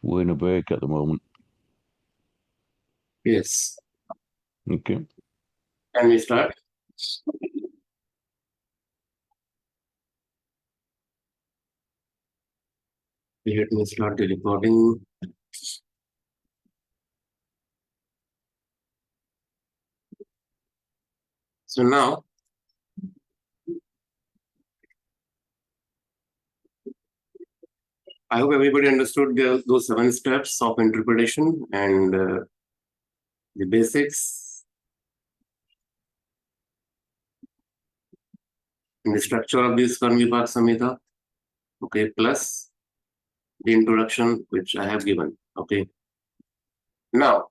We're in a break at the moment. Yes. Okay. Can we start? Let me start the recording. So now, I hope everybody understood those 7 steps of interpretation and the basics and the structure of this Karma Vipaka Samhita. Okay, plus the introduction which I have given. Okay. Now,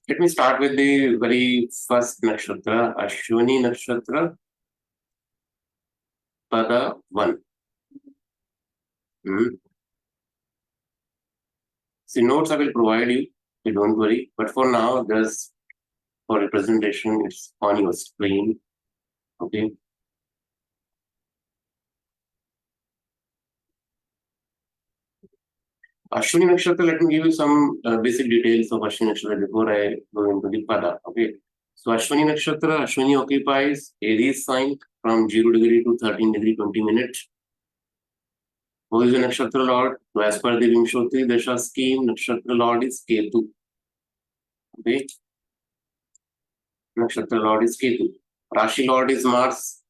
let me start with the very first nakshatra, Ashwini Nakshatra Pada 1. See, notes I will provide you, so don't worry. But for now, just for representation, it's on your screen. Okay. Ashwini Nakshatra, let me give you some basic details of Ashwini Nakshatra before I go into the Pada. Okay. So Ashwini Nakshatra, Ashwini occupies Aries sign from 0 degree to 13 degree 20 minutes. Who is the Nakshatra Lord? So as per the Vimshoti Dasha scheme, Nakshatra Lord is Ketu. Okay. Nakshatra Lord is Ketu. Rashi Lord is Mars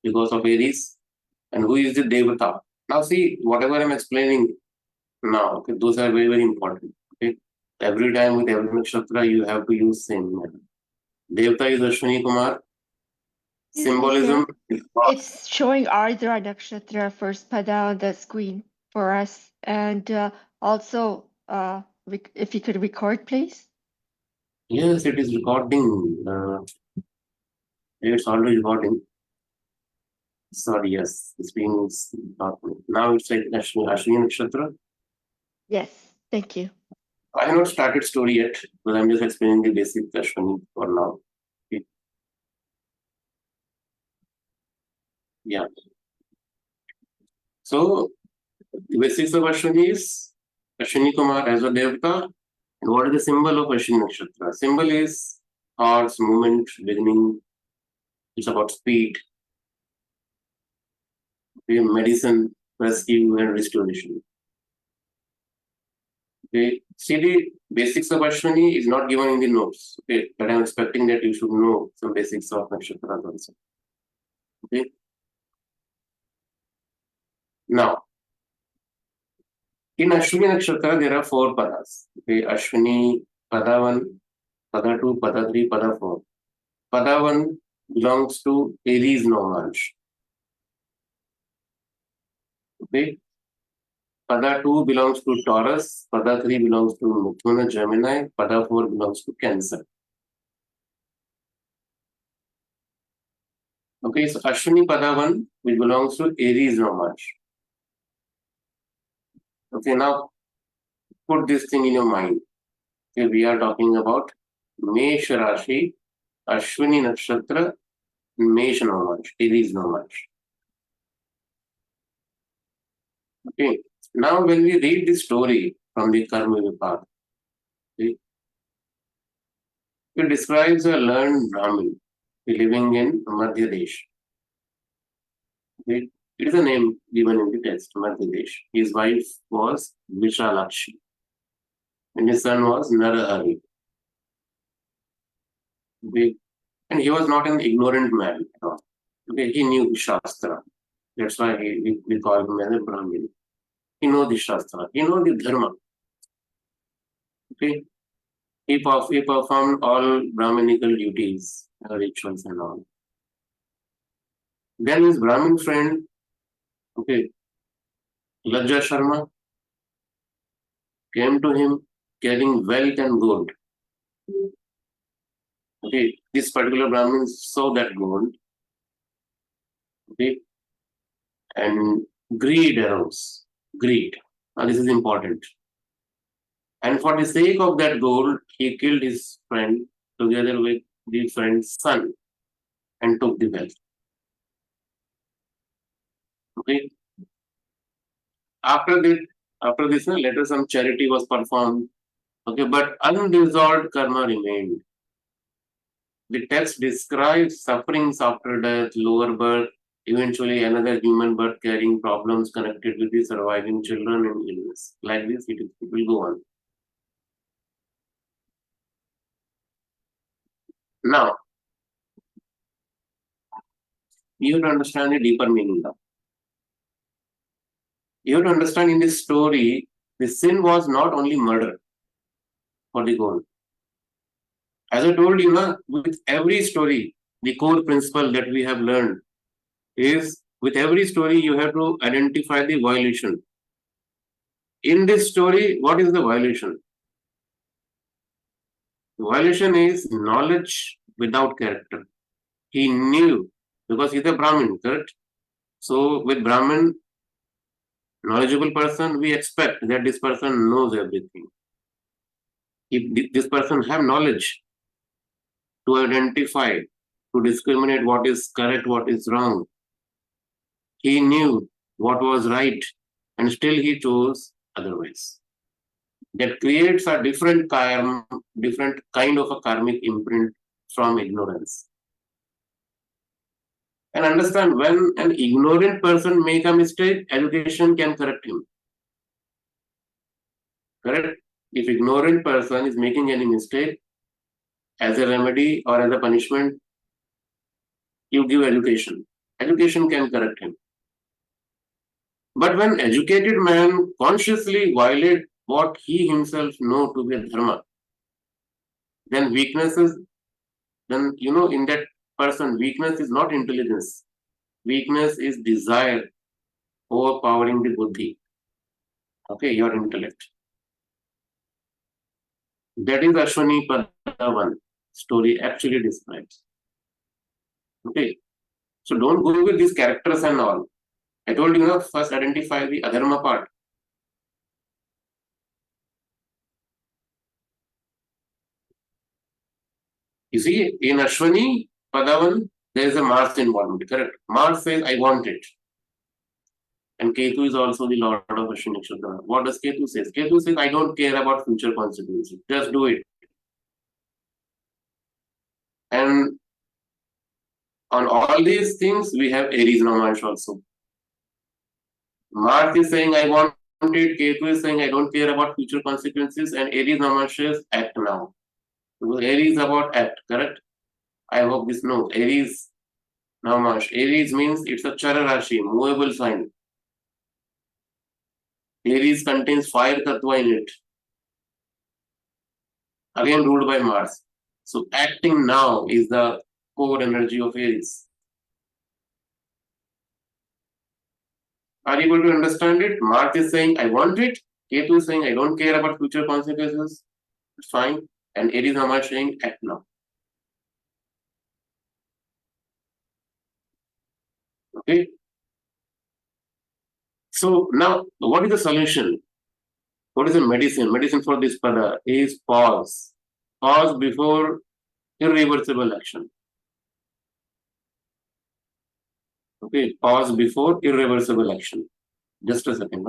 because of Aries. And who is the Devata? Now see, whatever I'm explaining now, okay, those are very, very important. Okay. Every time with every nakshatra, you have to use same method. Devata is Ashwini Kumar. Symbolism. It's showing Ardra Nakshatra first pada on the screen for us. And also, if you could record, please. Yes, it is recording. It's already recording. Sorry, yes, it's being now it's like Ashwini Nakshatra. Yes, thank you. I have not started story yet, but I'm just explaining the basic Ashwini for now. Okay. Yeah. So the basics of Ashwini is Ashwini Kumar as a Devata. And what is the symbol of Ashwini Nakshatra? Symbol is horse, movement, beginning. It's about speed. Okay, medicine, rescue, and restoration. Okay, see the basics of Ashwini is not given in the notes. Okay, but I'm expecting that you should know some basics of Nakshatras also. Okay. Now, in Ashwini Nakshatra, there are 4 padas. Okay, Ashwini, Pada 1, Pada 2, Pada 3, Pada 4. Pada 1 belongs to Aries Nomansh. Okay. Pada 2 belongs to Taurus, Pada 3 belongs to Mithuna Gemini, Pada 4 belongs to Cancer. Okay, so Ashwini Pada 1, which belongs to Aries Nomansh. Okay, now put this thing in your mind. Okay, we are talking about Mesh Rashi, Ashwini Nakshatra, Mesh Nomansh, Aries Nomansh. Okay, now when we read the story from the Karma Vipaka, okay, it describes a learned Brahmin living in Madhya Desh. Okay, it is a name given in the text, Madhya Desh. His wife was Vishalakshi and his son was Narahari. Okay, and he was not an ignorant man at all. Okay, he knew the Shastra. That's why we call him as a Brahmin. He knows the Shastra. He knows the Dharma. Okay, he performed all Brahminical duties, rituals and all. Then his Brahmin friend, okay, Lajja Sharma, came to him carrying wealth and gold. Okay, this particular Brahmin saw that gold. Okay, and greed arose. Greed. Now this is important. And for the sake of that gold, he killed his friend together with the friend's son and took the wealth. Okay. After that, After this, later some charity was performed. Okay, but unresolved karma remained. The text describes sufferings after death, lower birth, eventually another human birth carrying problems connected with the surviving children and illness. Like this, it will go on. Now, you have to understand the deeper meaning now. You have to understand in this story, the sin was not only murder for the goal. As I told you, with every story, the core principle that we have learned is with every story, you have to identify the violation. In this story, what is the violation? The violation is knowledge without character. He knew because he's a Brahmin, correct? So, with Brahmin, knowledgeable person, we expect that this person knows everything. If this person have knowledge to identify, to discriminate what is correct, what is wrong, he knew what was right, and still he chose otherwise. That creates a different kind of a karmic imprint from ignorance. And understand, when an ignorant person make a mistake, education can correct him. Correct? If ignorant person is making any mistake, as a remedy or as a punishment, you give education. Education can correct him. But when educated man consciously violate what he himself know to be a dharma, then weaknesses, then in that person, weakness is not intelligence. Weakness is desire overpowering the buddhi. Okay, your intellect. That is Ashwini Pada 1 story actually describes. Okay, so don't go with these characters and all. I told you, first identify the adharma part. You see, in Ashwini Padavan, there is a Mars involvement, correct? Mars says, I want it. And Ketu is also the lord of Ashwini Nakshatra. What does Ketu say? Ketu says, I don't care about future consequences. Just do it. And on all these things, we have Aries Namash also. Mars is saying, I want it. Ketu is saying, I don't care about future consequences. And Aries Namash says, act now. Because Aries is about act, correct? I hope this knows. Aries Namash. Aries means it's a Chara Rashi, movable sign. Aries contains fire tattva in it. Again ruled by Mars. So acting now is the core energy of Aries. Are you able to understand it? Mars is saying, I want it. Ketu is saying, I don't care about future consequences. It's fine. And Aries Namash saying, act now. Okay. So now, what is the solution? What is the medicine? Medicine for this pada is pause. Pause before irreversible action. Okay, pause before irreversible action. Just a second.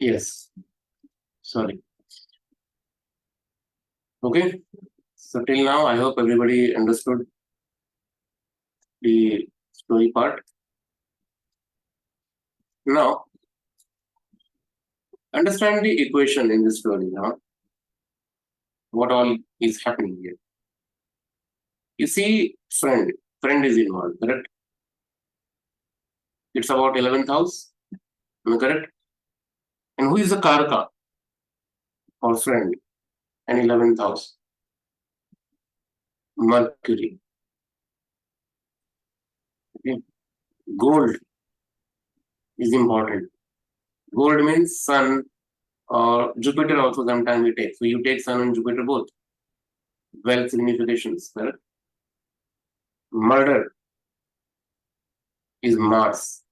Yes. Sorry. Okay. So till now, I hope everybody understood the story part. Now, understand the equation in the story now. What all is happening here? You see, friend is involved, correct? It's about 11th house, am I correct? And who is the Karka or friend and 11th house? Mercury. Okay. Gold is important. Gold means sun or Jupiter also sometimes we take. So you take sun and Jupiter both. Wealth significations, correct? Murder is Mars.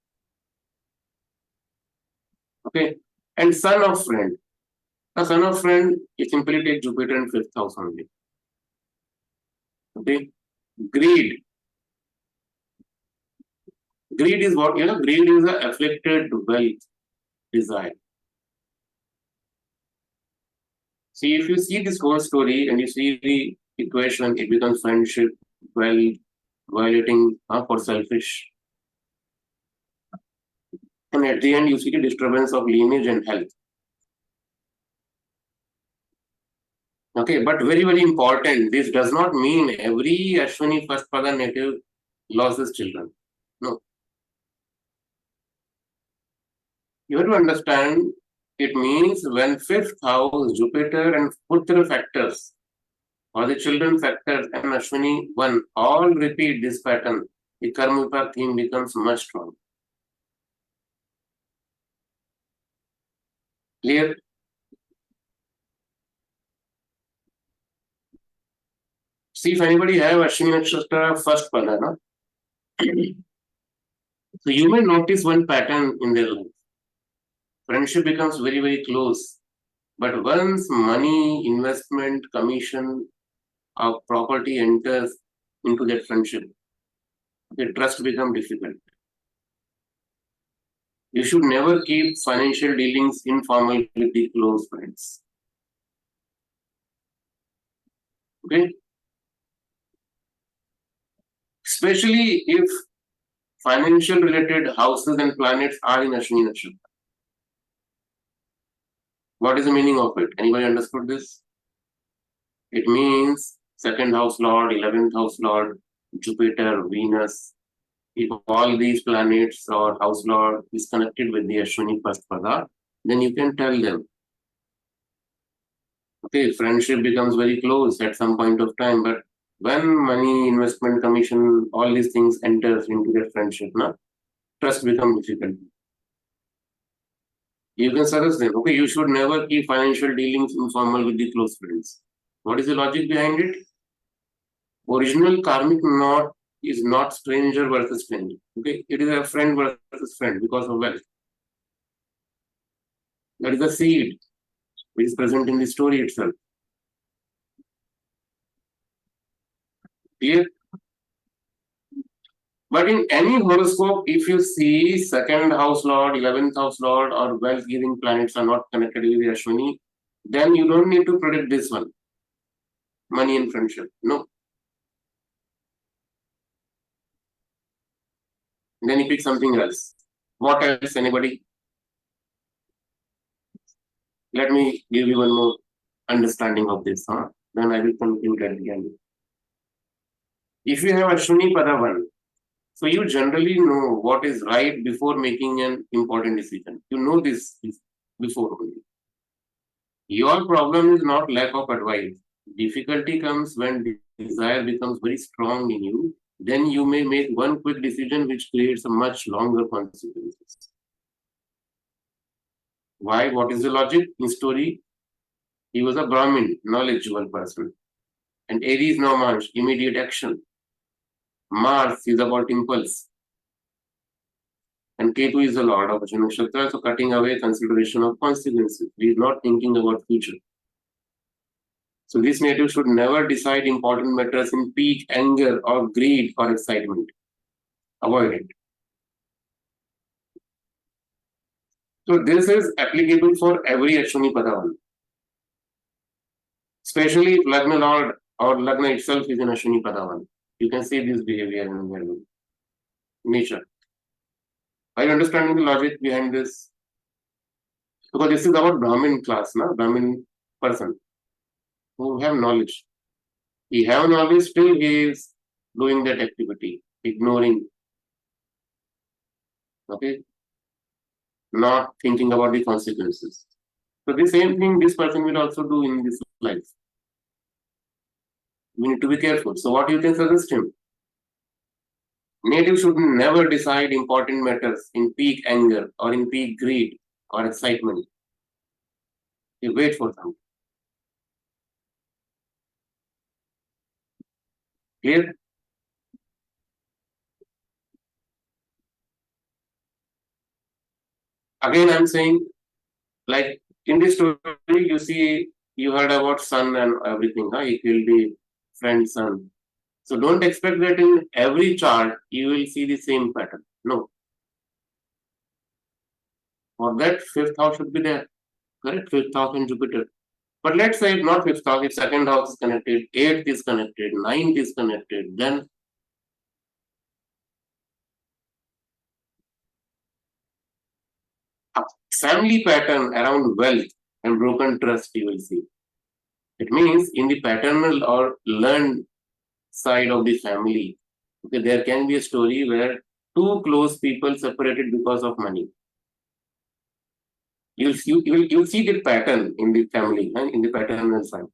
Okay. And son of friend. A son of friend, you simply take Jupiter in 5th house only. Okay. Greed. Greed is what? Greed is a afflicted wealth desire. See, if you see this whole story and you see the equation, it becomes friendship, wealth, violating for selfish. And at the end, you see the disturbance of lineage and health. Okay, but very, very important, this does not mean every Ashwini first pada native loses children. No. You have to understand, it means when 5th house, Jupiter and Putra factors, or the children factors and Ashwini 1 all repeat this pattern, the Karma Vipaka theme becomes much stronger. Clear? See if anybody have Ashwini Nakshatra first pada, no? So you may notice one pattern in their life. Friendship becomes very, very close. But once money, investment, commission, or property enters into that friendship, the trust becomes difficult. You should never keep financial dealings informal with the close friends. Okay? Especially if financial related houses and planets are in Ashwini Nakshatra. What is the meaning of it? Anybody understood this? It means 2nd house lord, 11th house lord, Jupiter, Venus. If all these planets or house lord is connected with the Ashwini first pada, then you can tell them. Okay, friendship becomes very close at some point of time, but when money, investment, commission, all these things enters into their friendship, trust becomes difficult. You can suggest them, okay, you should never keep financial dealings informal with the close friends. What is the logic behind it? Original karmic knot is not stranger versus friend. Okay, it is a friend versus friend because of wealth. That is the seed which is present in the story itself. Clear? But in any horoscope, if you see 2nd house lord, 11th house lord, or wealth giving planets are not connected with the Ashwini, then you don't need to predict this one. Money and friendship. No. Then you pick something else. What else? Anybody? Let me give you one more understanding of this. Then I will conclude at the end. If you have Ashwini Pada 1, so you generally know what is right before making an important decision. You know this before only. Your problem is not lack of advice. Difficulty comes when desire becomes very strong in you. Then you may make one quick decision which creates a much longer consequences. Why? What is the logic in story? He was a Brahmin, knowledgeable person. And Aries now Mars, immediate action. Mars is about impulse. And Ketu is the lord of Ashwini Nakshatra, so cutting away consideration of consequences. He is not thinking about future. So this native should never decide important matters in peak anger or greed or excitement. Avoid it. So this is applicable for every Ashwini Pada. Especially if Lagna Lord or Lagna itself is in Ashwini Pada. You can see this behavior in their nature. Are you understanding the logic behind this? Because this is about Brahmin class, na? Brahmin person who have knowledge. He have knowledge, still he is doing that activity, ignoring, okay, not thinking about the consequences. So the same thing this person will also do in this life. We need to be careful. So what you can suggest him? Native should never decide important matters in peak anger or in peak greed or excitement. You wait for them. Clear? Again, I'm saying, like in this story, you heard about son and everything. Huh? He killed the friend's son. So don't expect that in every chart you will see the same pattern. No. For that, fifth house should be there. Correct? Fifth house in Jupiter. But let's say if not fifth house, if second house is connected, eighth is connected, ninth is connected, then a family pattern around wealth and broken trust you will see. It means in the paternal or learned side of the family, okay, there can be a story where two close people separated because of money. You'll see the pattern in the family and in the paternal side.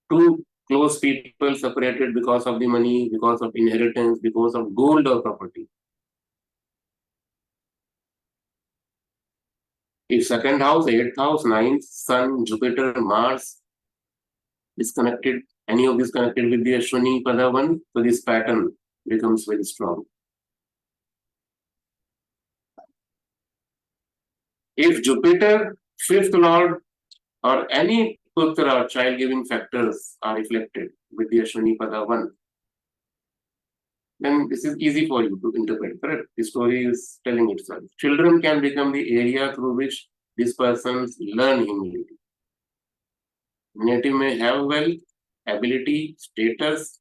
Two close people separated because of the money, because of inheritance, because of gold or property. If second house, eighth house, ninth, Sun, Jupiter, Mars is connected, any of this connected with the Ashwini Pada 1, so this pattern becomes very strong. If Jupiter, fifth lord, or any putra or child giving factors are reflected with the Ashwini Pada 1, then this is easy for you to interpret, correct? The story is telling itself. Children can become the area through which these persons learn humility. Native may have wealth, ability, status,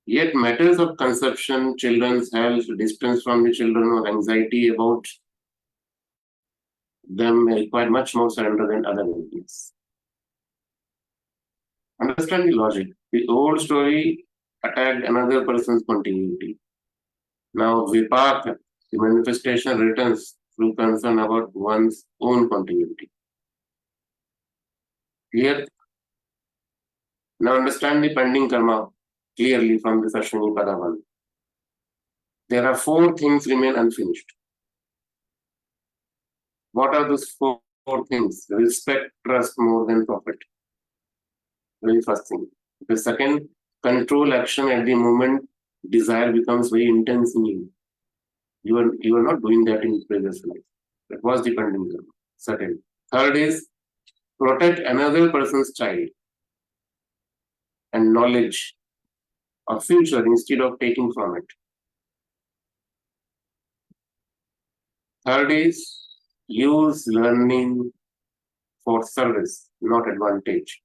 yet matters of conception, children's health, distance from the children, or anxiety about them may require much more surrender than other abilities. Understand the logic. The old story attacked another person's continuity. Now Vipaka, the manifestation returns through concern about one's own continuity. Clear? Now understand the pending karma clearly from this Ashwini Pada 1. There are 4 things remain unfinished. What are those four things? Respect, trust more than profit. Very first thing. The second, control action at the moment desire becomes very intense in you. You are not doing that in previous life. That was the pending karma. Second. Third is protect another person's child and knowledge or future instead of taking from it. Third is use learning for service, not advantage.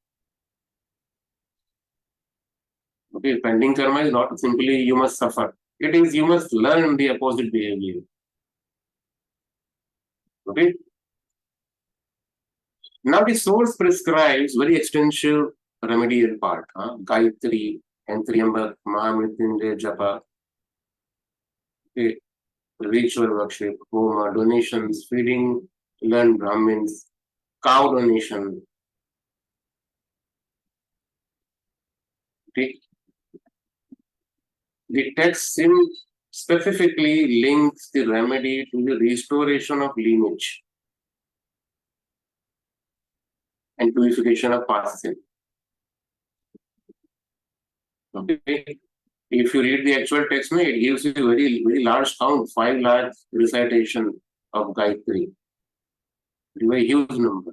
Okay, pending karma is not simply you must suffer. It is you must learn the opposite behavior. Okay. Now the source prescribes very extensive remedial part. Gayatri and Triambak, Mahamrityunjay Japa. Okay. Ritual worship, homa, donations, feeding learned Brahmins, cow donation. Okay. The text specifically links the remedy to the restoration of lineage and purification of past sin. Okay. If you read the actual text, it gives you a very, very large count, 5 large recitation of Gayatri. It's a very huge number.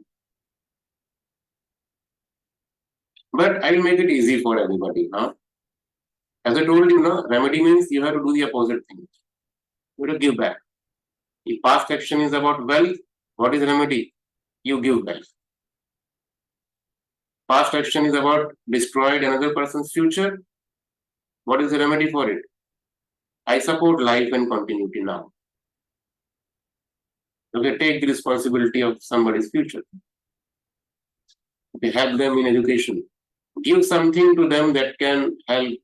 But I will make it easy for everybody. As I told you, remedy means you have to do the opposite thing. You have to give back. If past action is about wealth, what is remedy? You give wealth. Past action is about destroyed another person's future. What is the remedy for it? I support life and continuity now. Okay, take the responsibility of somebody's future. Okay, help them in education. Give something to them that can help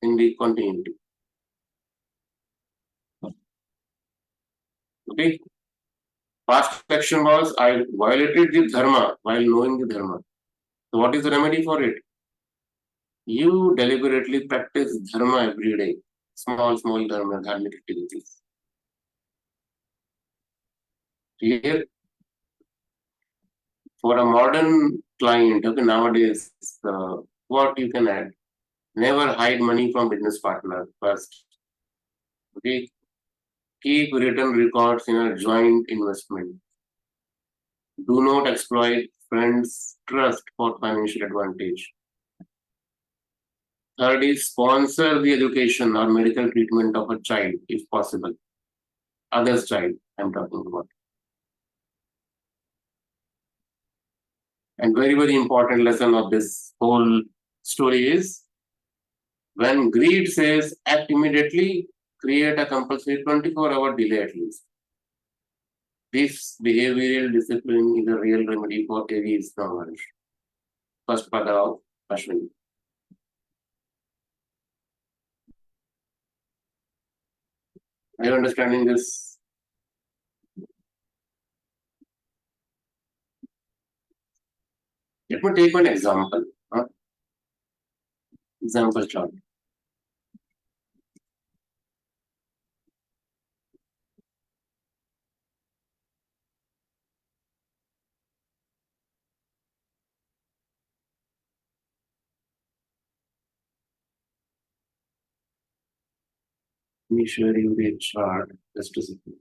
in the continuity. Okay. Past action was I violated the dharma while knowing the dharma. So what is the remedy for it? You deliberately practice dharma every day. Small dharma, dharmic activities. Clear? For a modern client, okay, nowadays, what you can add? Never hide money from business partner first. Okay. Keep written records in a joint investment. Do not exploit friends' trust for financial advantage. Third is sponsor the education or medical treatment of a child if possible. Other's child, I'm talking about. And very important lesson of this whole story is when greed says act immediately, create a compulsory 24-hour delay at least. This behavioral discipline is a real remedy for Aries knowledge. First pada of Ashwini. Are you understanding this? Let me take one example. Example chart. Let me share you the chart just a second.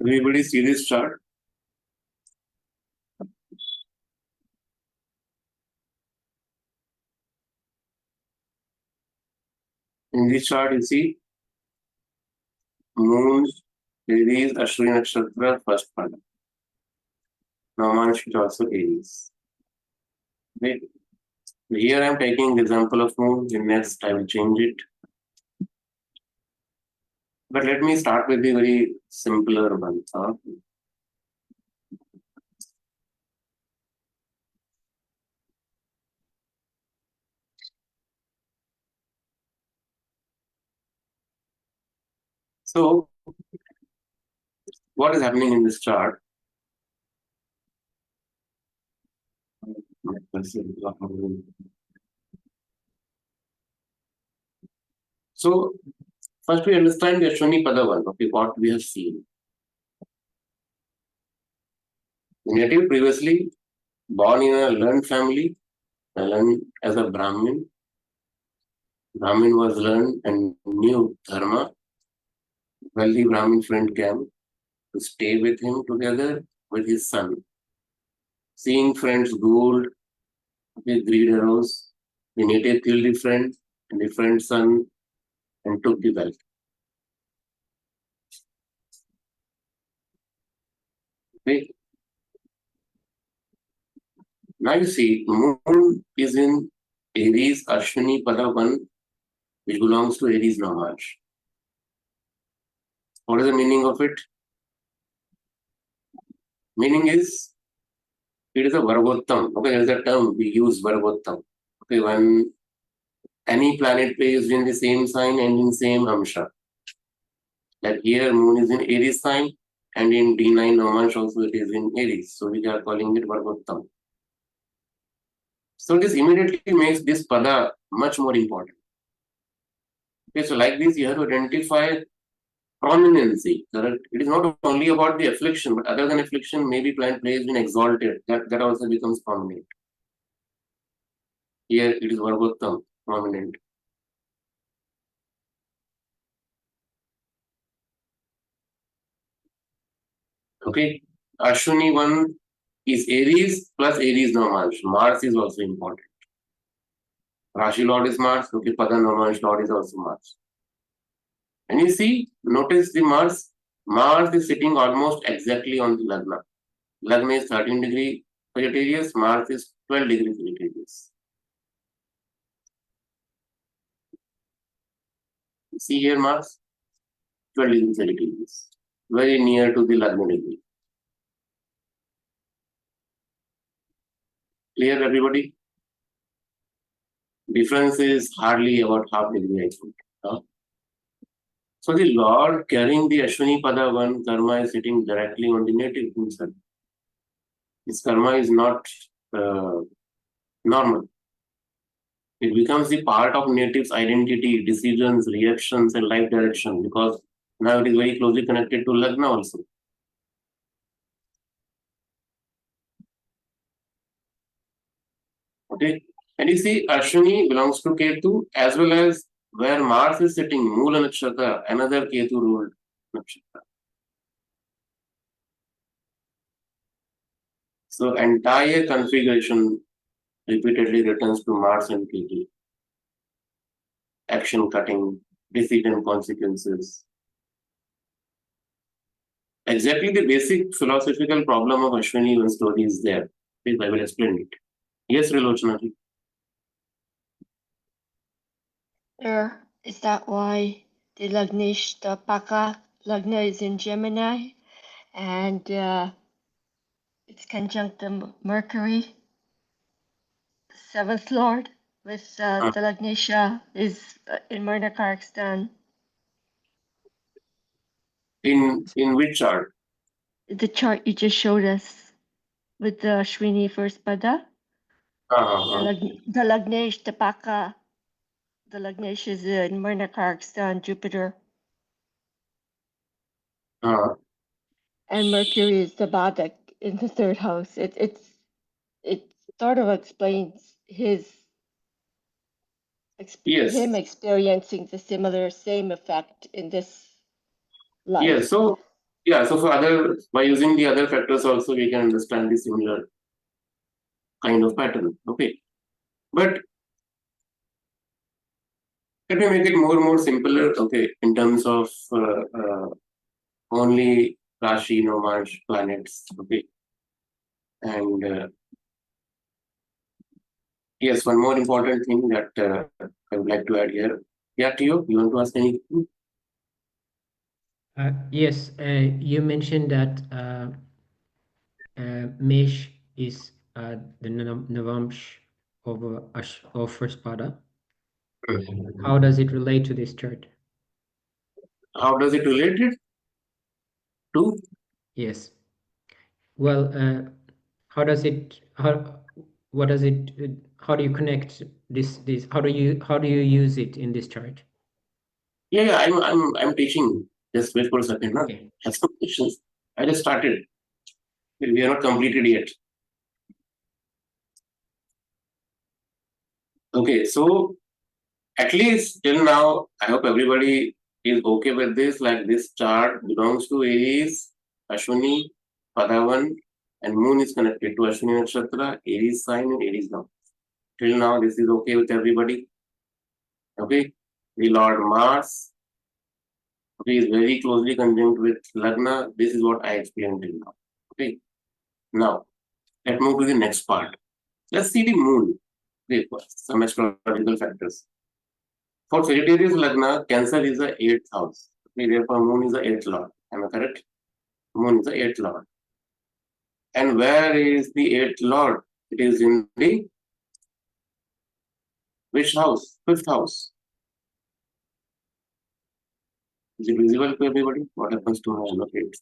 Everybody see this chart? In this chart, you see Moon, Aries, Ashwini Nakshatra, first pada. Namansh is also Aries. Right? Here I am taking the example of Moon. In next, I will change it. But let me start with the very simpler one. So, what is happening in this chart? So, first we understand the Ashwini Pada one, okay, what we have seen. The native previously born in a learned family, learned as a Brahmin. Brahmin was learned and knew Dharma. Wealthy Brahmin friend came to stay with him together with his son. Seeing friends gold, Okay, greed arose. The native killed the friend son, and took the wealth. Okay. Now you see, moon is in Aries, Ashwini Pada 1, which belongs to Aries Navamsh. What is the meaning of it? Meaning is, it is a Vargottam. Okay, there is a term we use, Vargottam. Okay, when any planet placed in the same sign and in same Amsha. Like here, moon is in Aries sign, and in D9 Navamsh also it is in Aries. So we are calling it Vargottam. So this immediately makes this Pada much more important. Okay, so like this, you have to identify prominency. Correct? It is not only about the affliction, but other than affliction, maybe planet placed in exalted. That also becomes prominent. Here it is Vargottam, prominent. Okay, Ashwini 1 is Aries plus Aries Navamsh. Mars is also important. Rashi Lord is Mars. Okay, Pada Navamsh Lord is also Mars. And you see, notice the Mars. Mars is sitting almost exactly on the Lagna. Lagna is 13 degree Sagittarius. Mars is 12 degree Sagittarius. See here Mars, 12 degree Sagittarius. Very near to the Lagna degree. Clear, everybody? Difference is hardly about half degree, I think. Huh? So the Lord carrying the Ashwini Pada 1 karma is sitting directly on the native himself. This karma is not normal. It becomes the part of native's identity, decisions, reactions, and life direction because now it is very closely connected to Lagna also. Okay. And you see, Ashwini belongs to Ketu as well as where Mars is sitting, Moola Nakshatra, another Ketu ruled Nakshatra. So entire configuration repeatedly returns to Mars and Ketu. Action cutting, decision consequences. Exactly the basic philosophical problem of Ashwini one story is there. Please, I will explain it. Yes, Rilochana. Is that why the Lagnesh, the Paka Lagna is in Gemini and it's conjunct the Mercury, the seventh lord, with the Lagnesha is in Myrnakarstan. In which chart? The chart you just showed us with the Ashwini first Pada. The Lagnesh, the Paka, the Lagnesh is in Myrnakarstan, Jupiter. And Mercury is the Badak in the third house. It sort of explains him experiencing the same effect in this life. Yes, so for by using the other factors also we can understand the similar kind of pattern. Okay. But let me make it more simpler, okay, in terms of only Rashi, Navamsh, planets, okay. And yes, one more important thing that I would like to add here. Yeah, Tio, you want to ask anything? Yes, you mentioned that Mesh is the Navamsh of first Pada. How does it relate to this chart? How does it relate it to? Yes. Well, how do you connect this? How do you use it in this chart? Yeah, I'm teaching. Just wait for a second. Okay. I have some questions. I just started. We are not completed yet. Okay, so at least till now, I hope everybody is okay with this. Like this chart belongs to Aries, Ashwini, Padavan, and Moon is connected to Ashwini Nakshatra, Aries sign, and Aries now. Till now, this is okay with everybody. Okay. The Lord Mars, okay, is very closely conjunct with Lagna. This is what I explained till now. Okay. Now, let's move to the next part. Let's see the moon. Okay, first, some astrological factors. For Sagittarius Lagna, Cancer is the 8th house. Okay, therefore, moon is the 8th lord. Am I correct? Moon is the 8th lord. And where is the 8th lord? It is in the which house? 5th house. Is it visible to everybody? What happens to my allocate?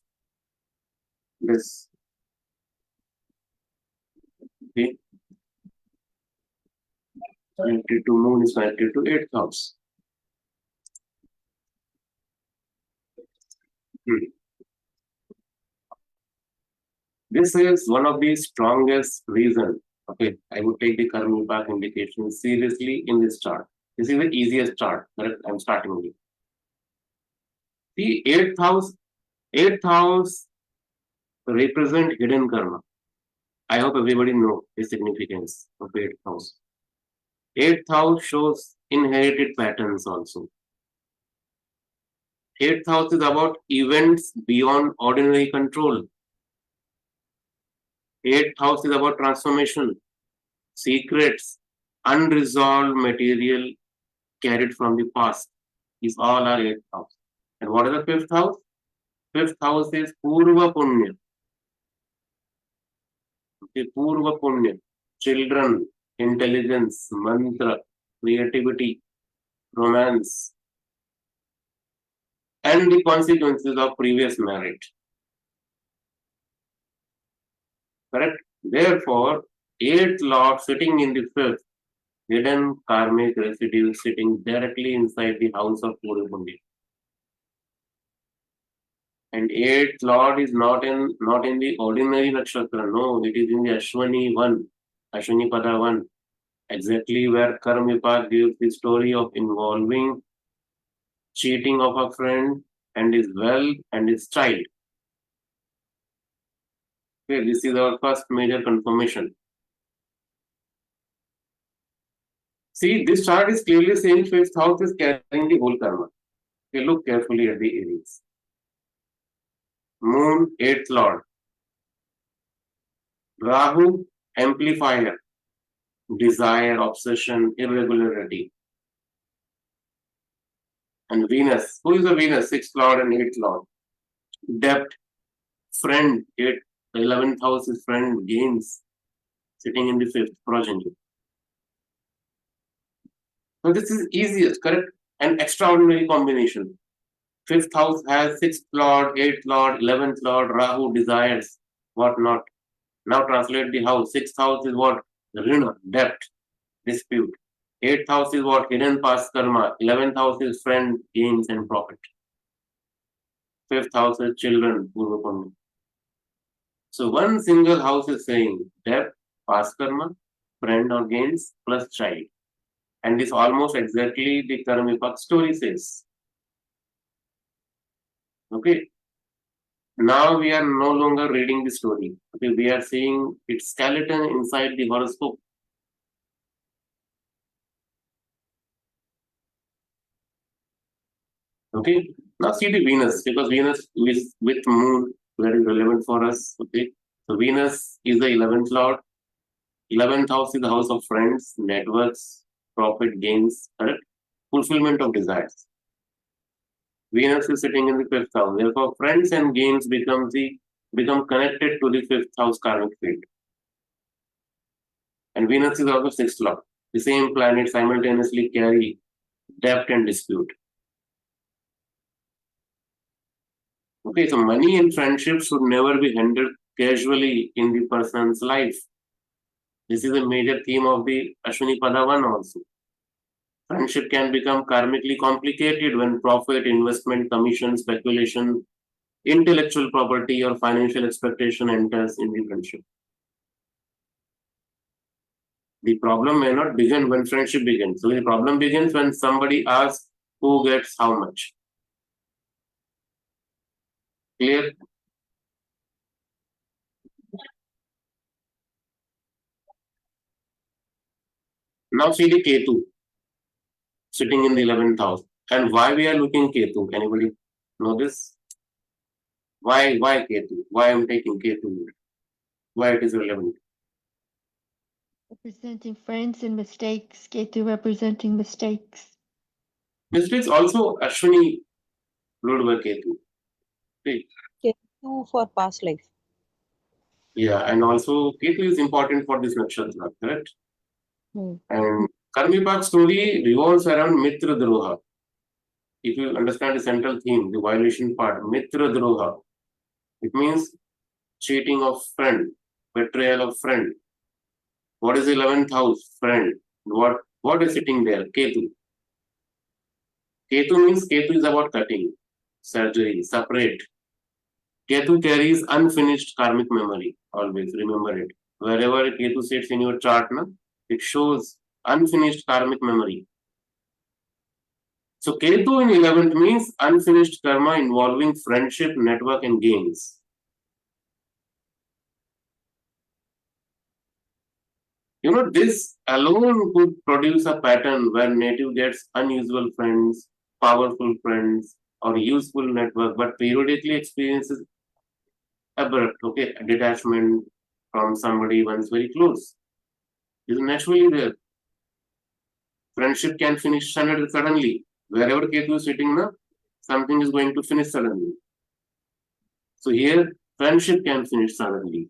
This. Okay. Connected to moon is connected to 8th house. This is one of the strongest reasons. Okay, I would take the Karma Vipaka indication seriously in this chart. This is the easiest chart that I'm starting with. The 8th house represent hidden karma. I hope everybody know the significance of 8th house. 8th house shows inherited patterns also. 8th house is about events beyond ordinary control. 8th house is about transformation, secrets, unresolved material carried from the past. These all are 8th house. And what is the 5th house? 5th house is Purva Punya. Okay, Purva Punya. Children, intelligence, mantra, creativity, romance, and the consequences of previous marriage. Correct? Therefore, 8th lord sitting in the 5th, hidden karmic residue sitting directly inside the house of Purva Punya. And 8th lord is not in the ordinary nakshatra. No, it is in the Ashwini 1, Ashwini Pada 1, exactly where Karma Vipaka gives the story of involving cheating of a friend and his wealth and his child. Okay, this is our first major confirmation. See, this chart is clearly saying 5th house is carrying the whole karma. Okay, look carefully at the Aries. Moon, 8th lord. Rahu, amplifier. Desire, obsession, irregularity. And Venus. Who is the Venus? 6th lord and 8th lord. Debt, friend, 11th house is friend, gains, sitting in the 5th, progeny. So this is easiest, correct? An extraordinary combination. 5th house has 6th lord, 8th lord, 11th lord, Rahu, desires, what not. Now translate the house. 6th house is what? Rina, debt, dispute. 8th house is what? Hidden past karma. 11th house is friend, gains and profit. 5th house is children, Purva Punya. So one single house is saying debt, past karma, friend or gains plus child. And this almost exactly the Karma Vipaka story says. Okay. Now we are no longer reading the story. Okay, we are seeing its skeleton inside the horoscope. Okay. Now see the Venus, because Venus is with moon, very relevant for us. Okay. So Venus is the 11th lord. 11th house is the house of friends, networks, profit, gains, correct? Fulfillment of desires. Venus is sitting in the 5th house. Therefore, friends and gains become connected to the 5th house karmic field. And Venus is also 6th lord. The same planet simultaneously carry debt and dispute. Okay, so money and friendship should never be handled casually in the person's life. This is a major theme of the Ashwini Pada 1 also. Friendship can become karmically complicated when profit, investment, commission, speculation, intellectual property, or financial expectation enters in the friendship. The problem may not begin when friendship begins. So the problem begins when somebody asks who gets how much. Clear? Now see the Ketu sitting in the 11th house. And why we are looking Ketu? Anybody know this? Why Ketu? Why I'm taking Ketu? Why it is relevant? Representing friends and mistakes. Ketu representing mistakes. Mistakes also Ashwini ruled by Ketu. Okay. Ketu for past life. Yeah, and also Ketu is important for this nakshatra, correct? Hmm. And Karma Vipaka story revolves around Mitra Droha. If you understand the central theme, the violation part, Mitra Droha, it means cheating of friend, betrayal of friend. What is the 11th house? Friend. What is sitting there? Ketu. Ketu means Ketu is about cutting, surgery, separate. Ketu carries unfinished karmic memory. Always remember it. Wherever Ketu sits in your chart, it shows unfinished karmic memory. So Ketu in 11th means unfinished karma involving friendship, network, and gains. This alone could produce a pattern where native gets unusual friends, powerful friends, or useful network, but periodically experiences abrupt, detachment from somebody once very close. Is naturally there. Friendship can finish suddenly. Wherever Ketu is sitting, something is going to finish suddenly. So here, friendship can finish suddenly.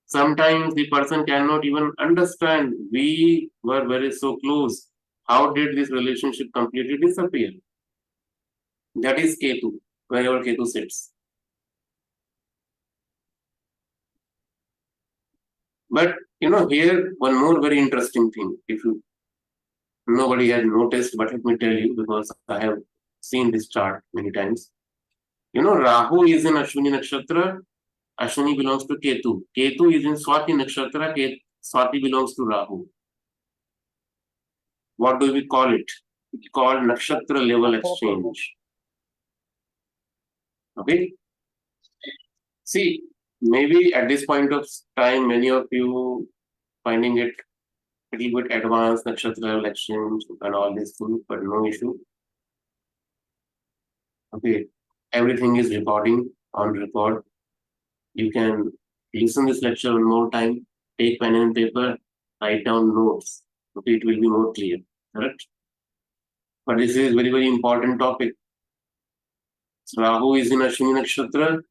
Sometimes the person cannot even understand we were very so close. How did this relationship completely disappear? That is Ketu, wherever Ketu sits. But here one more very interesting thing. If nobody has noticed, but let me tell you because I have seen this chart many times. Rahu is in Ashwini Nakshatra. Ashwini belongs to Ketu. Ketu is in Swati Nakshatra. Swati belongs to Rahu. What do we call it? It's called Nakshatra level exchange. Okay. See, maybe at this point of time, many of you finding it a little bit advanced, Nakshatra level exchange and all these things, but no issue. Okay. Everything is recording on record. You can listen this lecture one more time, take pen and paper, write down notes. Okay, it will be more clear. Correct? But this is very, very important topic. So Rahu is in Ashwini Nakshatra.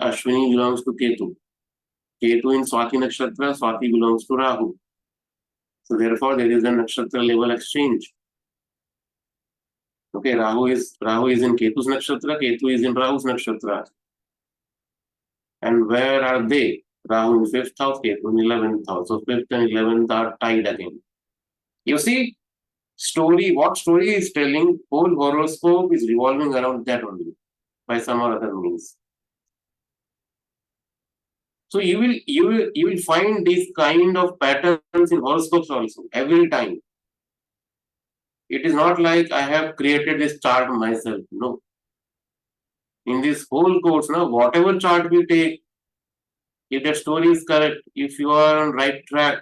Ashwini belongs to Ketu. Ketu in Swati Nakshatra. Swati belongs to Rahu. So therefore, there is a Nakshatra level exchange. Okay, Rahu is in Ketu's Nakshatra. Ketu is in Rahu's Nakshatra. And where are they? Rahu in 5th house, Ketu in 11th house. So 5th and 11th are tied again. You see, what story is telling, whole horoscope is revolving around that only by some or other means. So you will find these kind of patterns in horoscopes also every time. It is not like I have created this chart myself. No. In this whole course, whatever chart we take, if that story is correct, if you are on right track,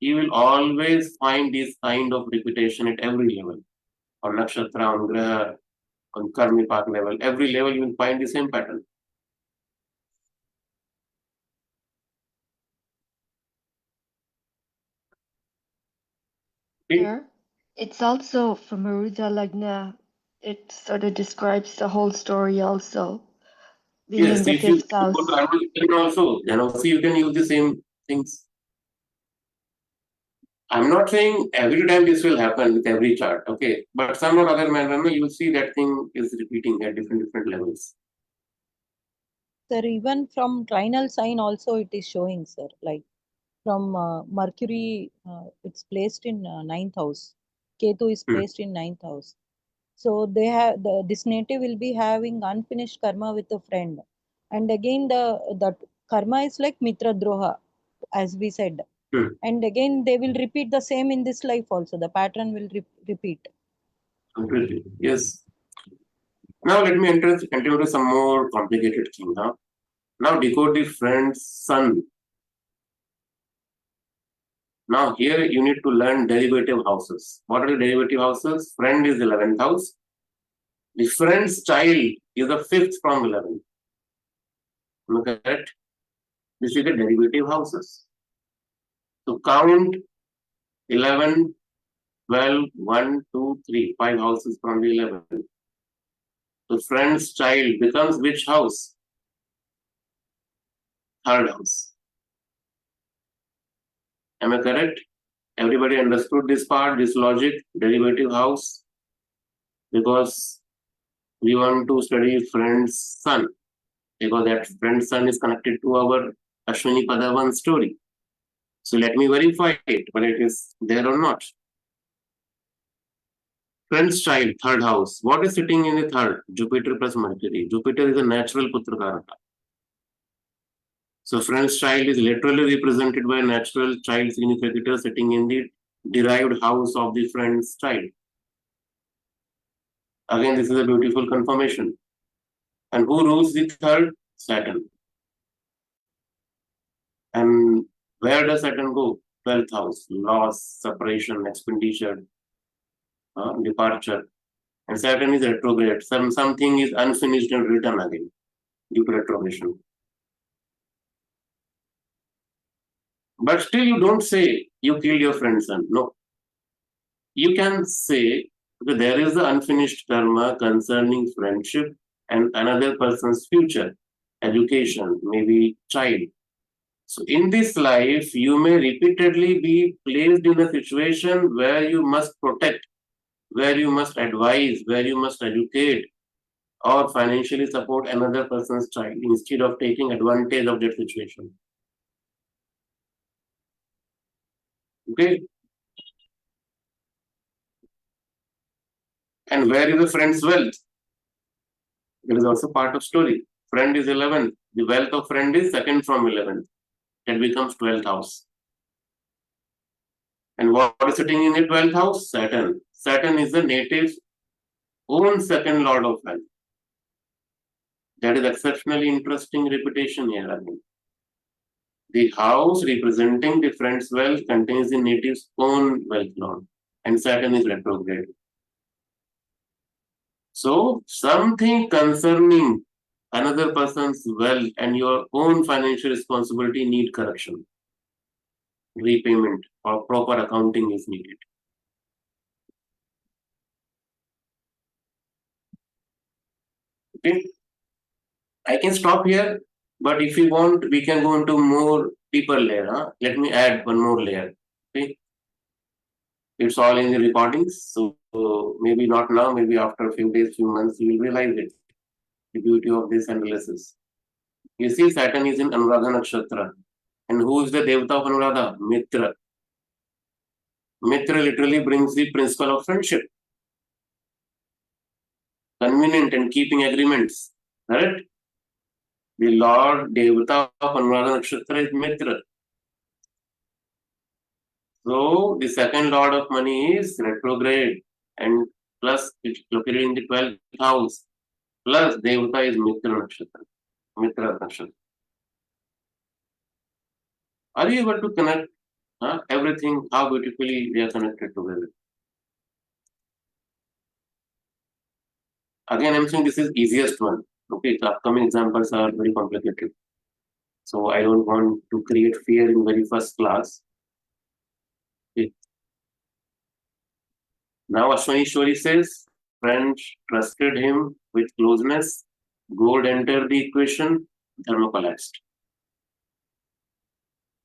you will always find this kind of repetition at every level. On nakshatra, on graha, on Karma Vipaka level, every level you will find the same pattern. Sure. It's also from Maruja Lagna. It sort of describes the whole story also. Being Yes, in the if you 5th house. go to Karma also, then also you can use the same things. I'm not saying every time this will happen with every chart, okay? But some or other manner, you will see that thing is repeating at different levels. Sir, even from trinal sign also it is showing, sir. Like from Mercury, it's placed in 9th house. Ketu is placed in 9th house. So they have this native will be having unfinished karma with a friend, and again the karma is like mitra droha, as we said, and again they will repeat the same in this life also. The pattern will repeat. Completely, yes. Now let me enter into some more complicated thing. Now decode the friend's sun. Now here you need to learn derivative houses. What are the derivative houses? Friend is 11th house. The friend's child is the 5th from 11th. Look at it. This is the derivative houses. So count 11, 12, 1, 2, 3, 5 houses from the 11th. The friend's child becomes which house? Third house. Am I correct? Everybody understood this part, this logic, derivative house? Because we want to study friend's son. Because that friend's son is connected to our Ashwini Pada 1 story. So let me verify it, whether it is there or not. Friend's child, third house. What is sitting in the third? Jupiter plus Mercury. Jupiter is a natural Putra Karaka. So friend's child is literally represented by a natural child significator sitting in the derived house of the friend's child. Again, this is a beautiful confirmation. And who rules the third? Saturn. And where does Saturn go? 12th house. Loss, separation, expenditure, departure. And Saturn is retrograde. Something is unfinished and written again due to retrogression. But still you don't say you killed your friend's son. No. You can say that there is the unfinished karma concerning friendship and another person's future, education, maybe child. So in this life, you may repeatedly be placed in a situation where you must protect, where you must advise, where you must educate, or financially support another person's child instead of taking advantage of that situation. Okay? And where is the friend's wealth? That is also part of story. Friend is 11th. The wealth of friend is second from 11th. That becomes 12th house. And what is sitting in the 12th house? Saturn. Saturn is the native's own second lord of wealth. That is exceptionally interesting repetition here, I think. The house representing the friend's wealth contains the native's own wealth lord. And Saturn is retrograde. So, something concerning another person's wealth and your own financial responsibility need correction, repayment, or proper accounting is needed. Okay, I can stop here, but if you want, we can go into more deeper layer. Huh? Let me add one more layer. Okay, it's all in the recordings, so maybe not now, maybe after a few days, few months, you will realize it. The beauty of this analysis. You see, Saturn is in Anuradha Nakshatra. And who is the Devata of Anuradha? Mitra. Mitra literally brings the principle of friendship. Convenient and keeping agreements. Correct? The Lord Devata of Anuradha Nakshatra is Mitra. So, the second Lord of money is retrograde. And plus, it's located in the 12th house. Plus, Devata is Mitra Nakshatra. Mitra Nakshatra. Are you able to connect everything, how beautifully they are connected together? Again, I'm saying this is easiest one. Okay, the upcoming examples are very complicated. So I don't want to create fear in very first class. Okay. Now Ashwini Shori says, friends trusted him with closeness. Gold entered the equation, dharma collapsed.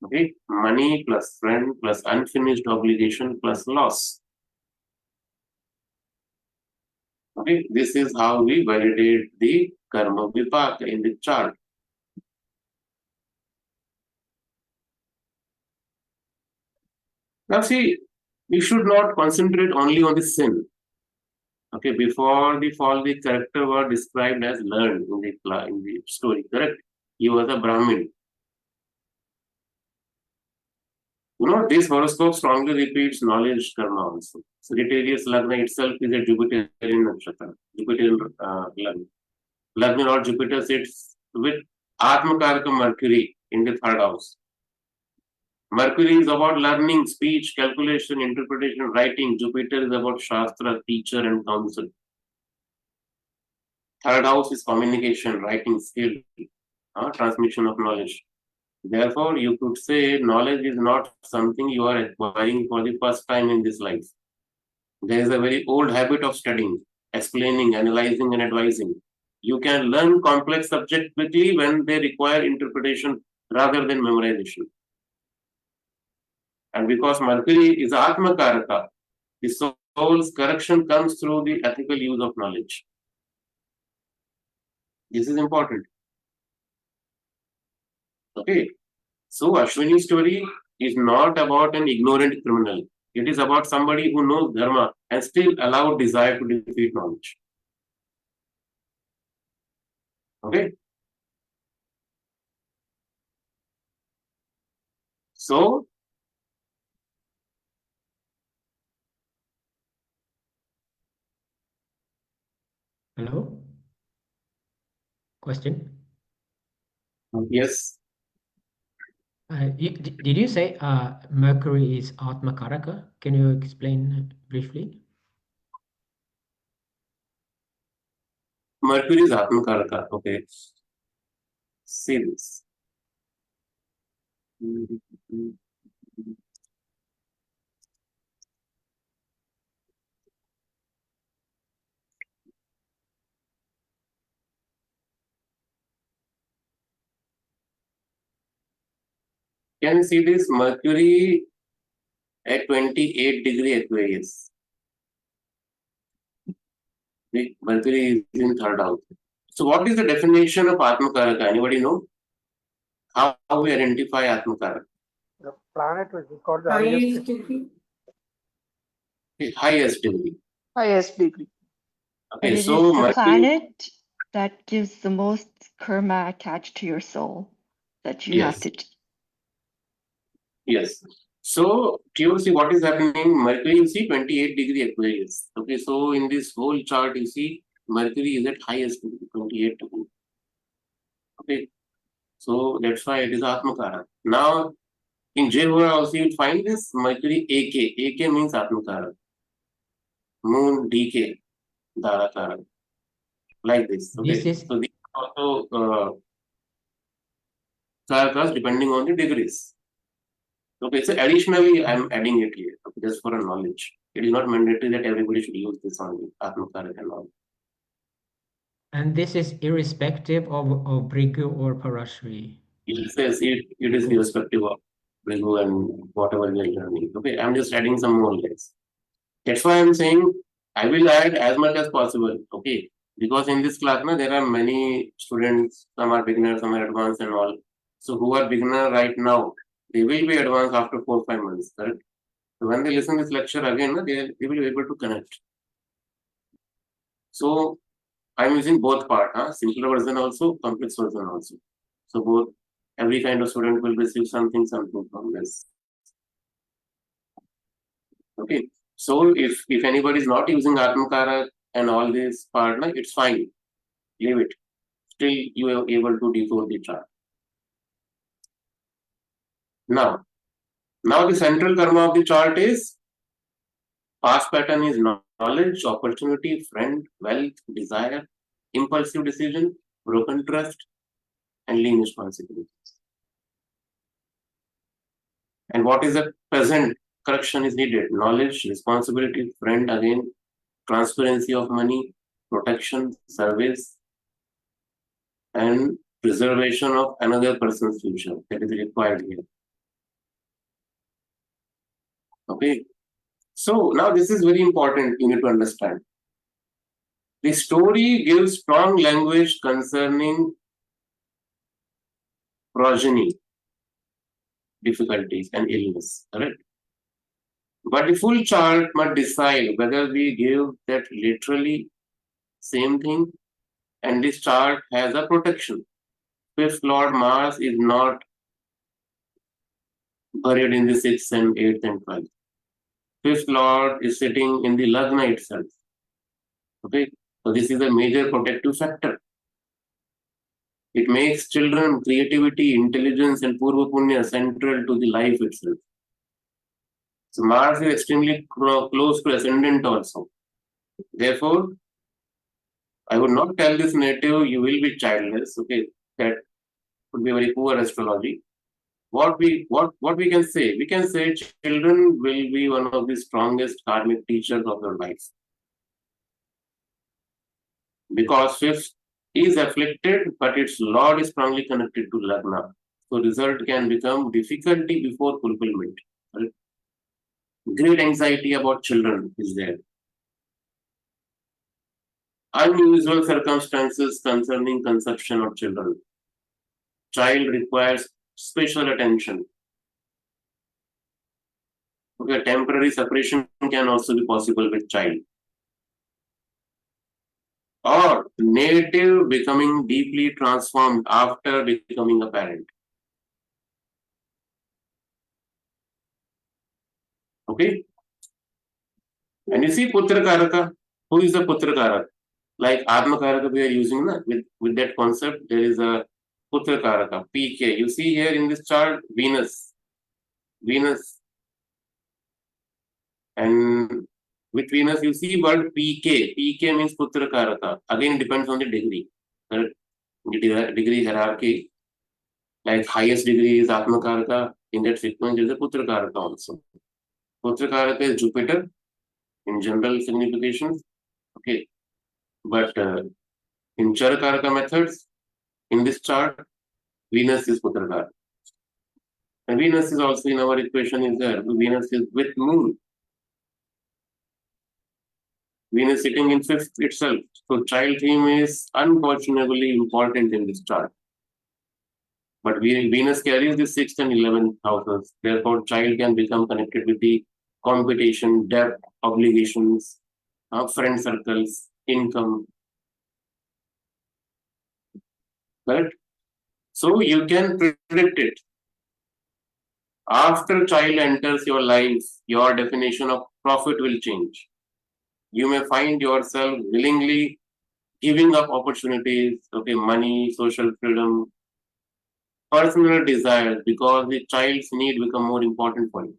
Okay, money plus friend plus unfinished obligation plus loss. Okay, this is how we validate the Karma Vipaka in the chart. Now see, we should not concentrate only on the sin. Okay, before the fall, the character was described as learned in the story, correct? He was a Brahmin. You know, this horoscope strongly repeats knowledge karma also. Sagittarius Lagna itself is a Jupiterian Nakshatra, Jupiterian Lagna. Lagna Lord Jupiter sits with Atmakaraka Mercury in the third house. Mercury is about learning, speech, calculation, interpretation, writing. Jupiter is about Shastra, teacher, and counsel. Third house is communication, writing skill, transmission of knowledge. Therefore, you could say knowledge is not something you are acquiring for the first time in this life. There is a very old habit of studying, explaining, analyzing, and advising. You can learn complex subjects quickly when they require interpretation rather than memorization. And because Mercury is Atma Karaka, the soul's correction comes through the ethical use of knowledge. This is important. Okay. So Ashwini's story is not about an ignorant criminal. It is about somebody who knows dharma and still allowed desire to defeat knowledge. Okay. So Hello? Question? yes, Did you say Mercury is Atma Karaka? Can you explain briefly? Mercury is Atma Karaka. Okay. See this. Can you see this? Mercury at 28 degree Aquarius. Mercury is in third house. So what is the definition of Atma Karaka? Anybody know? How we identify Atma Karaka? The planet which is called the highest The highest degree. highest degree. But Okay, it so is the Mercury, planet that gives the most karma attached to your soul that you have yes, to. yes. So you see what is happening. Mercury, you see 28 degree Aquarius. Okay, so in this whole chart, you see Mercury is at highest degree, 28 degree. Okay, so that's why it is Atmakara. Now in Jehovah also you will find this Mercury AK. AK means Atmakara. Moon DK, Dharakara. Like this. Okay, This is so these also Karakas depending on the degrees. Okay, so additionally, I'm adding it here, okay, just for a knowledge. It is not mandatory that everybody should use this only, Atmakarak and all. and this is irrespective of Bhrigu or Parashvi. It says it is irrespective of Bhrigu and whatever we are learning. Okay, I'm just adding some more lines. That's why I'm saying I will add as much as possible. Okay, because in this class, now there are many students, some are beginners, some are advanced and all. So who are beginner right now, they will be advanced after 4 or 5 months, correct? So when they listen to this lecture again, they will be able to connect. So I'm using both part, simpler version also, complex version also. So both, every kind of student will receive something from this. Okay. So if anybody is not using Atmakara and all this part, it's fine. Leave it. Still you are able to decode the chart. Now the central karma of the chart is past pattern is knowledge, opportunity, friend, wealth, desire, impulsive decision, broken trust, and lean responsibility. And what is the present correction is needed? Knowledge, responsibility, friend again, transparency of money, protection, service, and preservation of another person's future. That is required here. Okay. So now this is very important, you need to understand. The story gives strong language concerning progeny, difficulties, and illness, correct? But the full chart must decide whether we give that literally same thing, and this chart has a protection. Fifth Lord Mars is not buried in the 6th and 8th and 12th. Fifth Lord is sitting in the Lagna itself. Okay, so this is a major protective factor. It makes children creativity, intelligence, and Purva Punya central to the life itself. So Mars is extremely close to ascendant also. Therefore, I would not tell this native you will be childless. Okay, that would be very poor astrology. What we can say? We can say children will be one of the strongest karmic teachers of your life. Because fifth is afflicted, but its lord is strongly connected to Lagna. So result can become difficulty before fulfillment. Right? Great anxiety about children is there. Unusual circumstances concerning conception of children. Child requires special attention. Okay, temporary separation can also be possible with child. Or native becoming deeply transformed after becoming a parent. Okay? And you see Putra Karaka. Who is the Putra Karaka? Like Atma Karaka we are using with that concept, there is a Putra Karaka, PK. You see here in this chart, Venus. And with Venus, you see word PK. PK means Putra Karaka. Again, it depends on the degree. Degree hierarchy. Like highest degree is Atma Karaka. In that sequence, there is a Putra Karaka also. Putra Karaka is Jupiter in general significations. Okay. But in Chara Karaka methods, in this chart, Venus is Putra Karaka. And Venus is also in our equation is there. Venus is with Moon. Venus sitting in fifth itself. So child theme is unfortunately important in this chart. But Venus carries the 6th and 11th houses. Therefore, child can become connected with the competition, debt, obligations, friend circles, income. Right? So you can predict it. After child enters your life, your definition of profit will change. You may find yourself willingly giving up opportunities, okay, money, social freedom, personal desires, because the child's need become more important for you.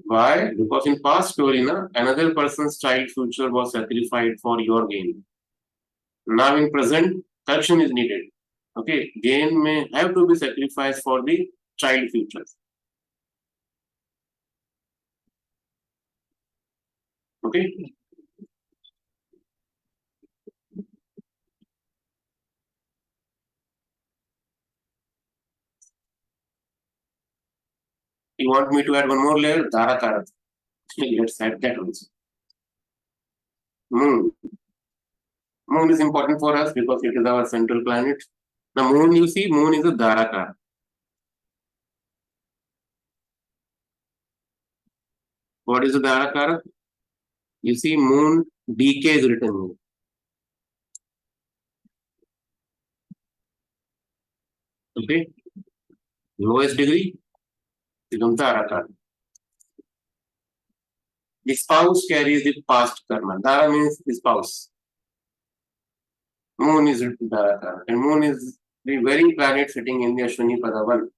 Why? Because in past story, another person's child future was sacrificed for your gain. Now in present, correction is needed. Okay, gain may have to be sacrificed for the child futures. Okay. You want me to add one more layer? Dharakara. Let's add that also. Moon. Moon is important for us because it is our central planet. The moon, you see, moon is a Dharakara. What is a Dharakara? You see, moon, DK is written here. Okay. Lowest degree becomes Dharakara. The spouse carries the past karma. Dhara means the spouse. Moon is written Dharakara. And moon is the very planet sitting in the Ashwini Pada 1.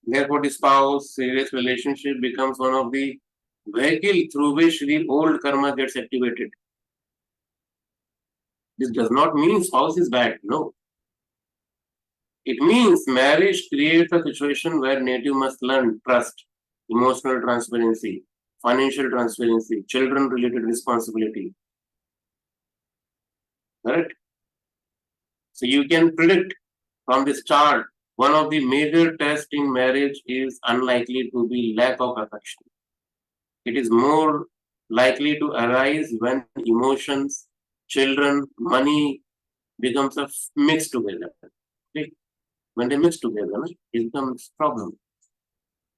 Therefore, the spouse, serious relationship becomes one of the vehicle through which the old karma gets activated. This does not mean spouse is bad. No. It means marriage creates a situation where native must learn trust, emotional transparency, financial transparency, children-related responsibility. Correct? So you can predict from this chart, one of the major tests in marriage is unlikely to be lack of affection. It is more likely to arise when emotions, children, money becomes a mix together. Okay? When they mix together, it becomes a problem.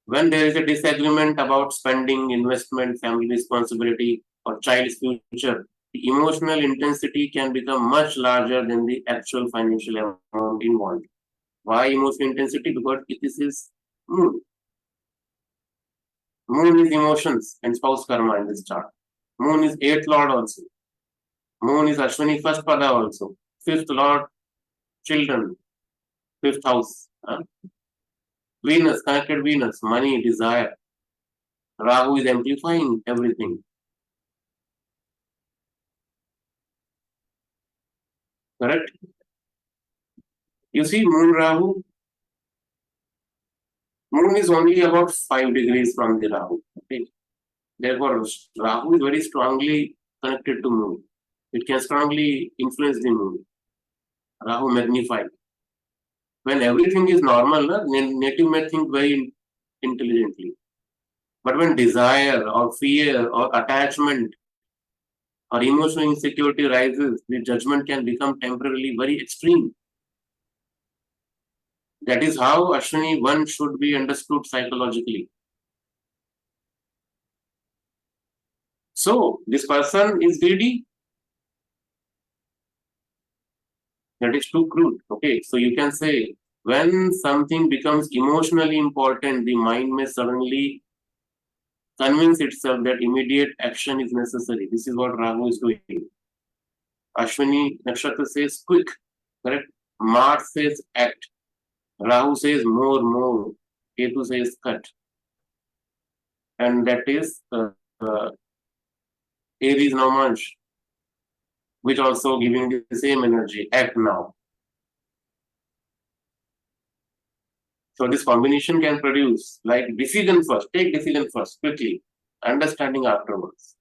When there is a disagreement about spending, investment, family responsibility, or child's future, the emotional intensity can become much larger than the actual financial amount involved. Why emotional intensity? Because this is moon. Moon is emotions and spouse karma in this chart. Moon is 8th lord also. Moon is Ashwini first pada also. Fifth lord, children. Fifth house. Venus, connected Venus, money, desire. Rahu is amplifying everything. Correct? You see, Moon Rahu. Moon is only about 5 degrees from the Rahu. Okay? Therefore, Rahu is very strongly connected to Moon. It can strongly influence the Moon. Rahu magnified. When everything is normal, native may think very intelligently. But when desire or fear or attachment or emotional insecurity rises, the judgment can become temporarily very extreme. That is how Ashwini 1 should be understood psychologically. So, this person is greedy. That is too crude. Okay, so you can say when something becomes emotionally important, the mind may suddenly convince itself that immediate action is necessary. This is what Rahu is doing. Ashwini Nakshatra says quick, correct? Mars says act. Rahu says more. Ketu says cut. And that is Aries Namanj, which also giving the same energy, act now. So this combination can produce like decision first, take decision first, quickly, understanding afterwards.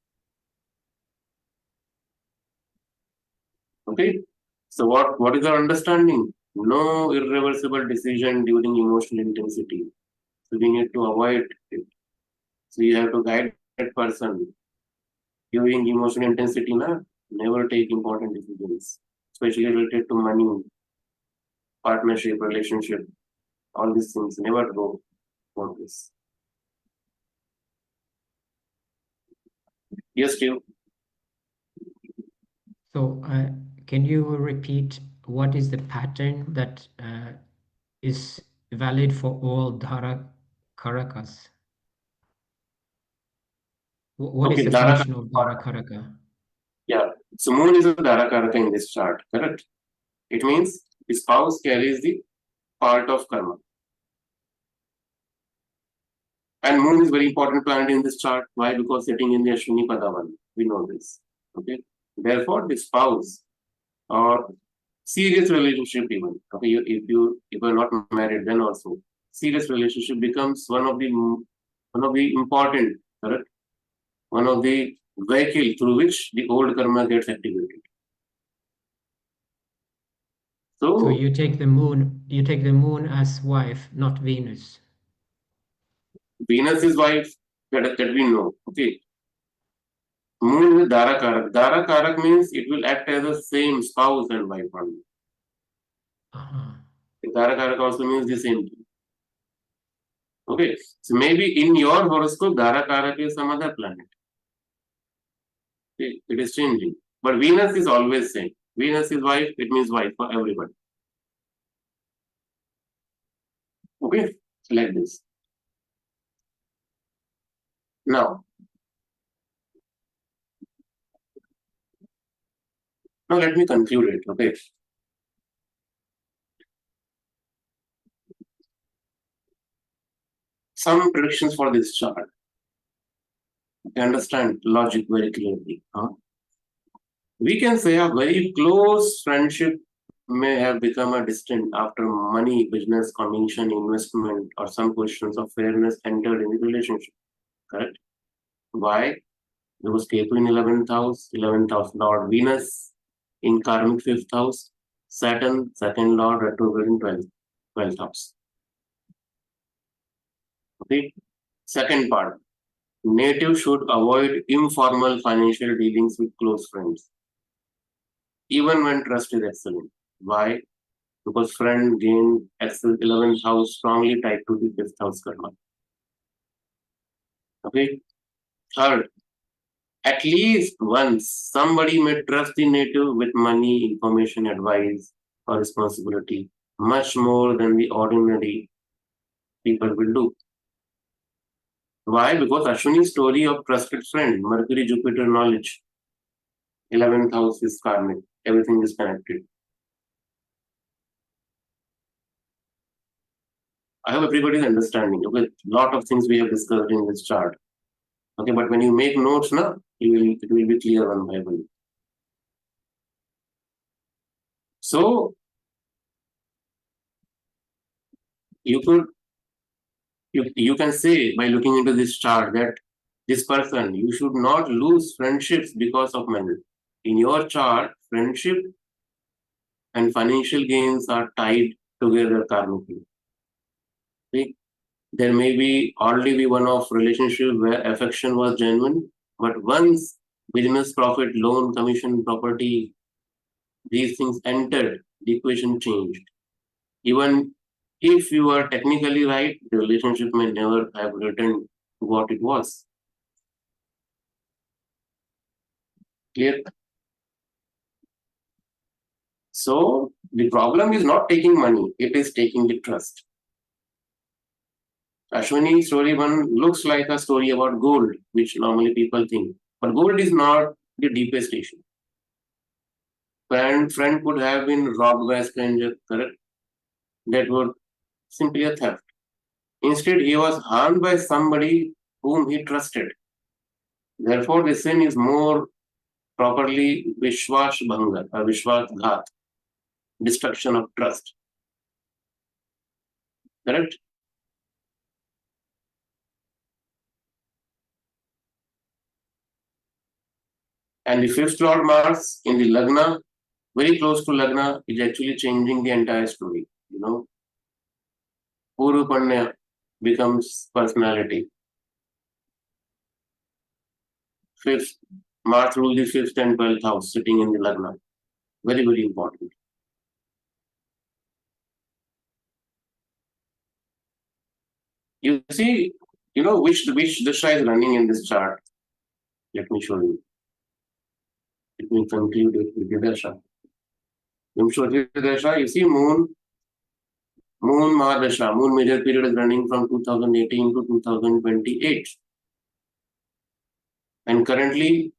Okay, so what is our understanding? No irreversible decision during emotional intensity. So we need to avoid it. So you have to guide that person during emotional intensity. Never take important decisions, especially related to money, partnership, relationship, all these things. Never go for this. Yes, Steve. So, can you repeat what is the pattern that is valid for all Dhara Karakas? What is Okay, the Dhara function of Dhara Karaka? Yeah, so Moon is a Dhara Karaka in this chart, correct? It means the spouse carries the part of karma. And Moon is very important planet in this chart. Why? Because sitting in the Ashwini Padavan. We know this. Okay. Therefore, the spouse or serious relationship even. Okay, if you are not married, then also serious relationship becomes one of the important, correct? One of the vehicle through which the old karma gets activated. So you take the moon as wife, not Venus. Venus is wife, that we know. Okay. Moon is Dhara Karak. Dhara Karak means it will act as the same spouse and wife only. Dhara Karak also means the same thing. Okay. So maybe in your horoscope, Dhara Karak is some other planet. Okay. It is changing. But Venus is always same. Venus is wife, it means wife for everybody. Okay. Like this. Now let me conclude it. Okay. Some predictions for this chart. You understand logic very clearly. We can say a very close friendship may have become a distant after money, business, commission, investment, or some questions of fairness entered in the relationship. Correct? Why? Because Ketu in 11th house Lord Venus in karmic 5th house, Saturn, second Lord retrograde in 12th house. Okay. Second part. Native should avoid informal financial dealings with close friends, even when trust is excellent. Why? Because friend gain 11th house strongly tied to the 5th house karma. Okay. Third, at least once somebody may trust the native with money, information, advice, or responsibility much more than the ordinary people will do. Why? Because Ashwini's story of trusted friend, Mercury, Jupiter, knowledge. 11th house is karmic. Everything is connected. I hope everybody is understanding. Okay, lot of things we have discussed in this chart. Okay, but when you make notes now, it will be clear one by one. So you can say by looking into this chart that this person, you should not lose friendships because of money. In your chart, friendship and financial gains are tied together karmically. See, there may be already be one-off relationship where affection was genuine, but once business, profit, loan, commission, property, these things entered, the equation changed. Even if you are technically right, the relationship may never have returned to what it was. Clear? So the problem is not taking money, it is taking the trust. Ashwini story one looks like a story about gold, which normally people think. But gold is not the deepest issue. Friend could have been robbed by a stranger, correct? That was simply a theft. Instead, he was harmed by somebody whom he trusted. Therefore, the sin is more properly Vishwas Bhanga or Vishwas Ghat, destruction of trust. Correct? And the fifth Lord Mars in the Lagna, very close to Lagna, is actually changing the entire story. You know, Puru Panya becomes personality. Fifth, Mars rules the fifth and 12th house, sitting in the Lagna. Very, very important. You see, you know which dasha is running in this chart. Let me show you. Let me conclude with the dasha. You see moon Mahadasha, moon major period is running from 2018 to 2028. And currently,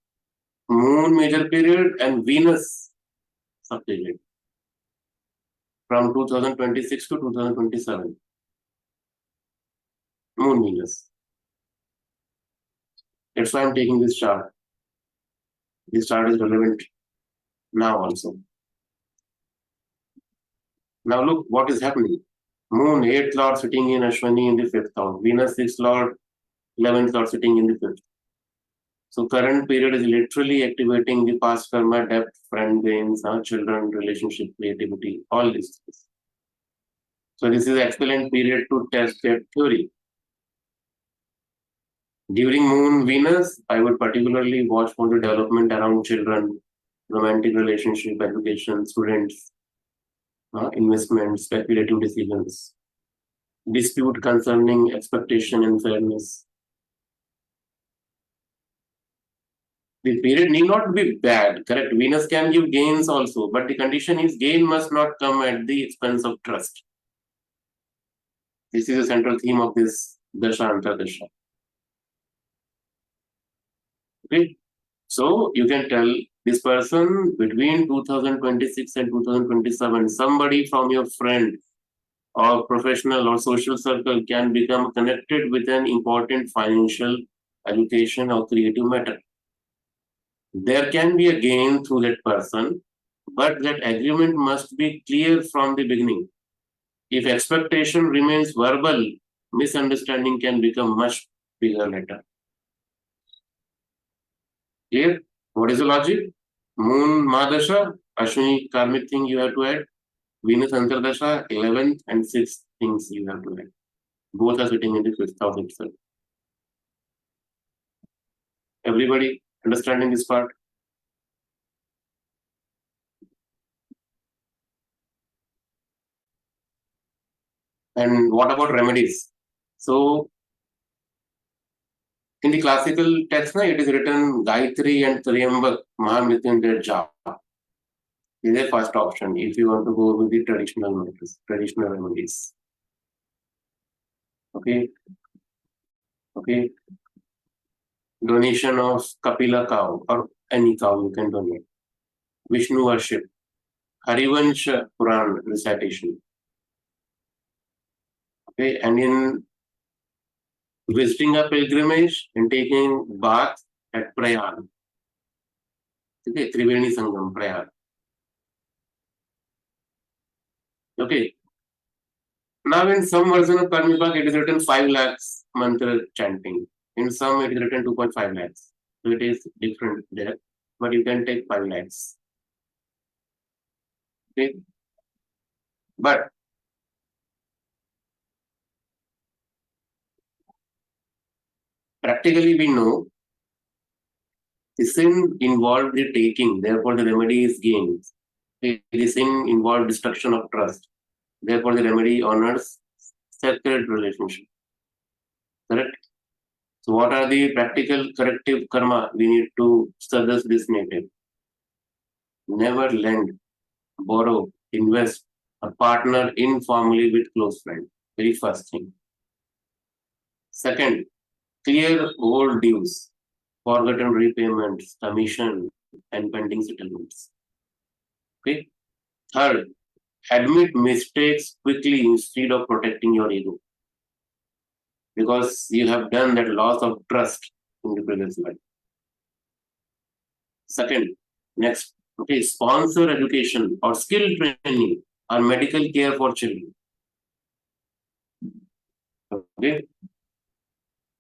moon major period and Venus subperiod from 2026 to 2027. Moon Venus. That's why I'm taking this chart. This chart is relevant now also. Now look what is happening. Moon, 8th Lord sitting in Ashwini in the 5th house. Venus, 6th Lord, 11th Lord sitting in the 5th. So current period is literally activating the past karma, depth, friend gains, children, relationship, creativity, all these things. So this is excellent period to test that theory. During Moon Venus, I would particularly watch for the development around children, romantic relationship, education, students, investment, speculative decisions, dispute concerning expectation and fairness. The period need not be bad, correct? Venus can give gains also, but the condition is gain must not come at the expense of trust. This is a central theme of this Dasha Antardasha. Okay, so you can tell this person between 2026 and 2027, somebody from your friend or professional or social circle can become connected with an important financial, education or creative matter. There can be a gain through that person, but that agreement must be clear from the beginning. If expectation remains verbal, misunderstanding can become much bigger later. Clear? What is the logic? Moon Mahadasha, Ashwini karmic thing you have to add. Venus Antardasha, 11th and 6th things you have to add. Both are sitting in the 5th house itself. Everybody understanding this part? And what about remedies? So, in the classical text, it is written Gayatri and Triyambak Mahamrityunjaya Japa. This is the first option if you want to go with the traditional methods, traditional remedies. Okay. Okay. Donation of Kapila cow or any cow you can donate. Vishnu worship, Harivansh Puran recitation. Okay, and in visiting a pilgrimage and taking bath at Prayag. Okay, Triveni Sangam, Prayag. Okay. Now in some version of Karma Vipaka, it is written 5 lakhs mantra chanting. In some it is written 2.5 lakhs. So it is different there, but you can take 5 lakhs. Okay. But practically we know the sin involved the taking, therefore the remedy is gained. The sin involved destruction of trust, therefore the remedy honors sacred relationship. Correct? So what are the practical corrective karma we need to suggest this native? Never lend, borrow, invest, or partner informally with close friends. Very first thing. Second, clear old dues, forgotten repayments, commission, and pending settlements. Okay. Third, admit mistakes quickly instead of protecting your ego. Because you have done that loss of trust in the previous life. Second, next, okay, sponsor education or skill training or medical care for children. Okay.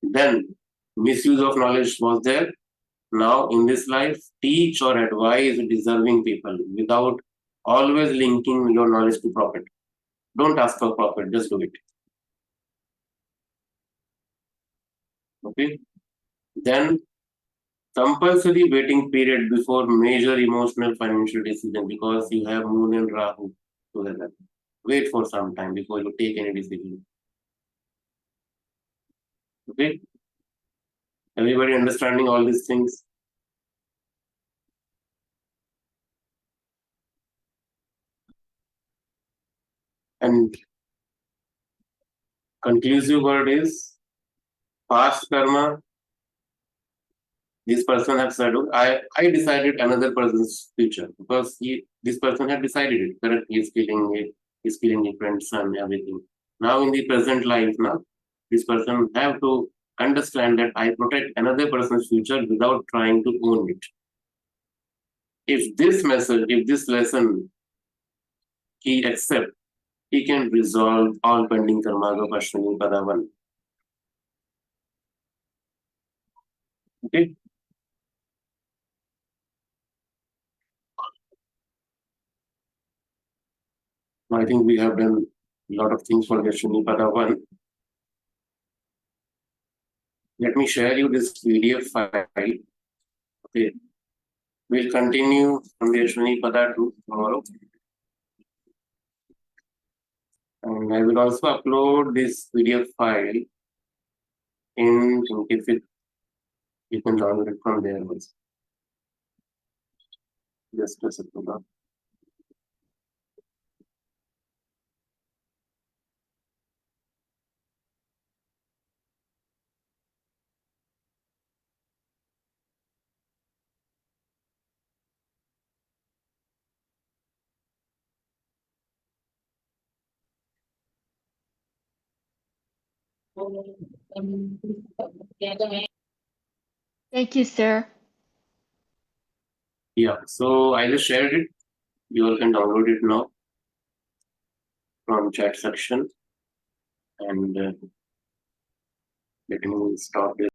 Then, misuse of knowledge was there. Now, in this life, teach or advise deserving people without always linking your knowledge to profit. Don't ask for profit, just do it. Okay. Then, compulsory waiting period before major emotional financial decision because you have Moon and Rahu together. Wait for some time before you take any decision. Okay. Everybody understanding all these things? And conclusive word is past karma. This person has said, I decided another person's future because this person had decided it. Correct? He's killing it. He's killing a friend, son, everything. Now in the present life, now this person have to understand that I protect another person's future without trying to own it. If this message, if this lesson he accepts, he can resolve all pending karma of Ashwini Pada 1. Okay. I think we have done a lot of things for the Ashwini Pada 1. Let me share you this PDF file. Okay. We'll continue from the Ashwini Pada 2 tomorrow. And I will also upload this PDF file in if it, you can download it from there also. Just a second. Thank you, sir. Yeah, so I just shared it. You all can download it now from chat section. And let me stop this.